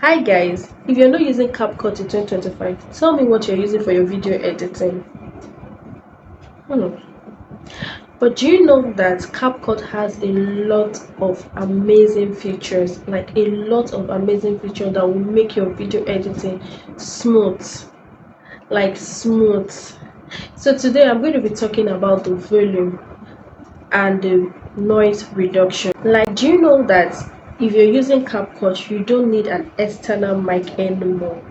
Hi guys, if you're not using Capcut in 2025, tell me what you're using for your video editing. Hmm. But do you know that Capcut has a lot of amazing features, like a lot of amazing features that will make your video editing smooth, like smooth. So today I'm going to be talking about the volume and the noise reduction. Like, do you know that if you're using CapCut, you don't need an external mic anymore?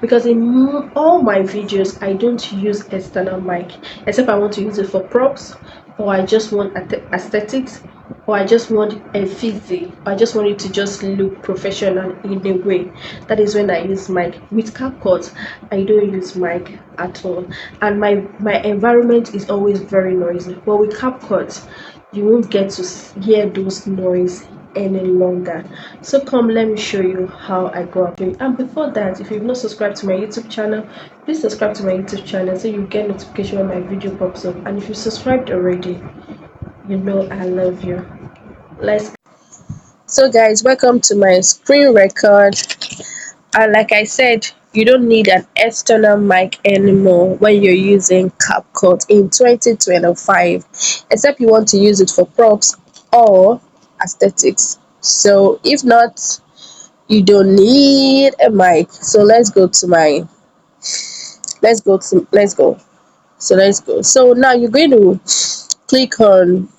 Because in all my videos, I don't use external mic except I want to use it for props, or I just want aesthetics, or I just want a fizzy, or I just want it to just look professional in a way. That is when I use mic. With CapCut, I don't use mic at all, and my environment is always very noisy. But with CapCut, you won't get to hear those noise any longer. So come, let me show you how I go about it. And before that, if you've not subscribed to my YouTube channel, please subscribe to my YouTube channel so you get notification when my video pops up. And if you subscribed already, you know I love you. Let's So guys, welcome to my screen record. And like I said, you don't need an external mic anymore when you're using CapCut in 2025, except you want to use it for props or aesthetics. So if not, you don't need a mic. So let's go. So now you're going to click on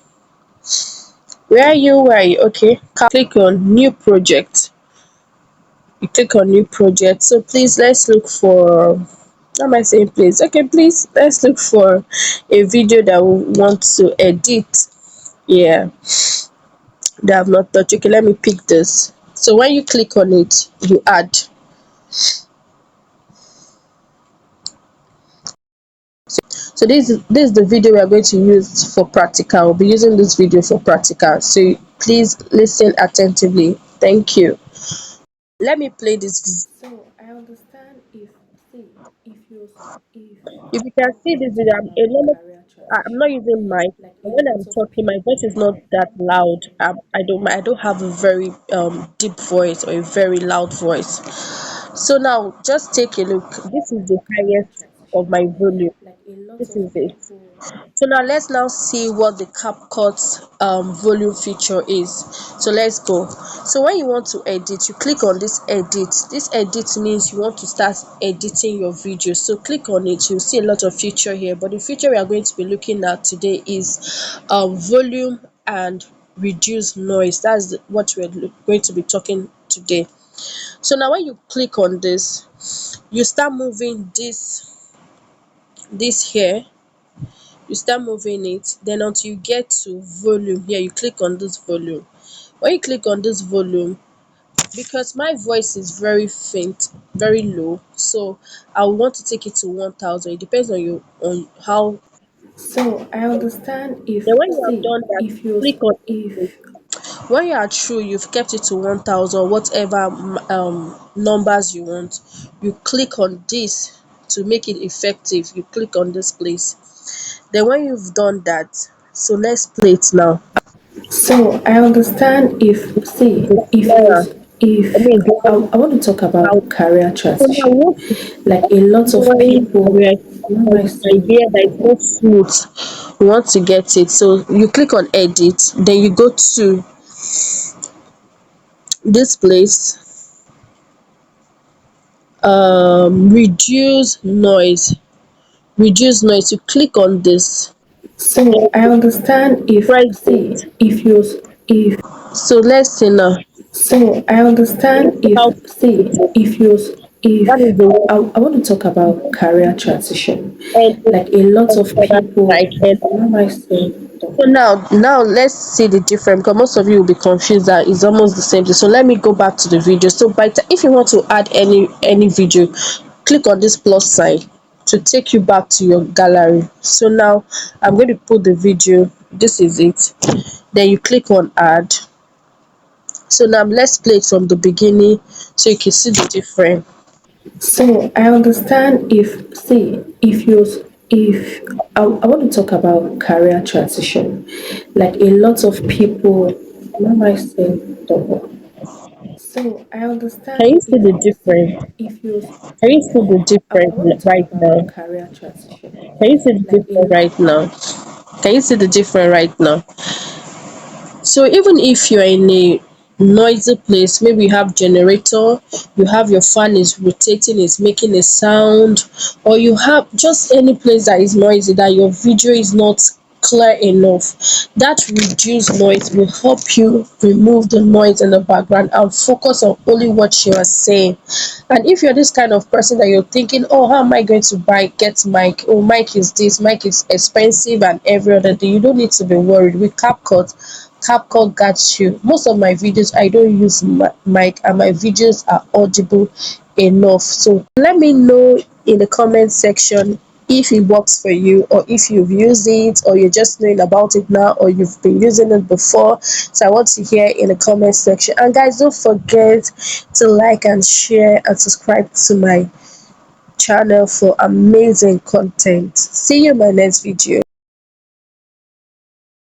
where are you okay, click on new project. You click on new project. So please, let's look for, how am I saying please? Okay, please, let's look for a video that we want to edit. Yeah, that I've not touched. Okay, let me pick this. So when you click on it, you add. So this is the video we are going to use for practical. We'll be using this video for practical. So please listen attentively. Thank you. Let me play this video. So I understand if you can see this video, I'm not using mic. And when I'm talking, my voice is not that loud. I don't have a very deep voice or a very loud voice. So now just take a look. This is the highest of my volume. This is it. So now let's now see what the CapCut volume feature is. So let's go. So when you want to edit, you click on this edit. This edit means you want to start editing your video. So click on it. You'll see a lot of feature here, but the feature we are going to be looking at today is volume and reduce noise. That's what we're going to be talking today. So now when you click on this, you start moving this here. You start moving it, then until you get to volume here, you click on this volume. When you click on this volume, because my voice is very faint, very low, so I want to take it to 1000. It depends on you, on how. So I understand Then if when you have see done that, if you click on it. if When you are through, you've kept it to 1000, whatever numbers you want. You click on this to make it effective. You click on this place. Then when you've done that, so let's play it now. So I understand The if you camera, I if mean the I want to talk how. about career So now transition. what is Like a lot of noise people, we are what am I you can saying? hear that it's not smooth. You want to get it. So you click on edit, then you go to this place, reduce noise. Reduce noise. You click on this. Then So I you understand press it. if So let's see now. so I Let's understand see how it is. That is if the one. I want to talk about career transition. And Like a lot of external people, mic. And what am I saying? so now let's see the difference, because most of you will be confused that it's almost the same thing. So let me go back to the video. So if you want to add any video, click on this plus sign to take you back to your gallery. So now I'm going to put the video. This is it. Then you click on add. So now let's play it from the beginning so you can see the difference. So I understand if I want to talk about career transition. Like a lot of people, what am I saying? So I Can you understand see the difference? if you Can you see the I want to difference talk right about now? career transition. Can you see the Like difference right now? Can you see the difference right now? So even if you're in a noisy place, maybe you have generator, you have your fan is rotating, is making a sound, or you have just any place that is noisy that your video is not clear enough, that reduced noise will help you remove the noise in the background and focus on only what you are saying. And if you're this kind of person that you're thinking, oh, how am I going to get mic? Oh, mic is this, mic is expensive and every other thing. You don't need to be worried. With CapCut got you. Most of my videos, I don't use mic, and my videos are audible enough. So let me know in the comment section if it works for you, or if you've used it, or you're just knowing about it now, or you've been using it before. So I want to hear in the comment section. And guys, don't forget to like and share and subscribe to my channel for amazing content. See you in my next video.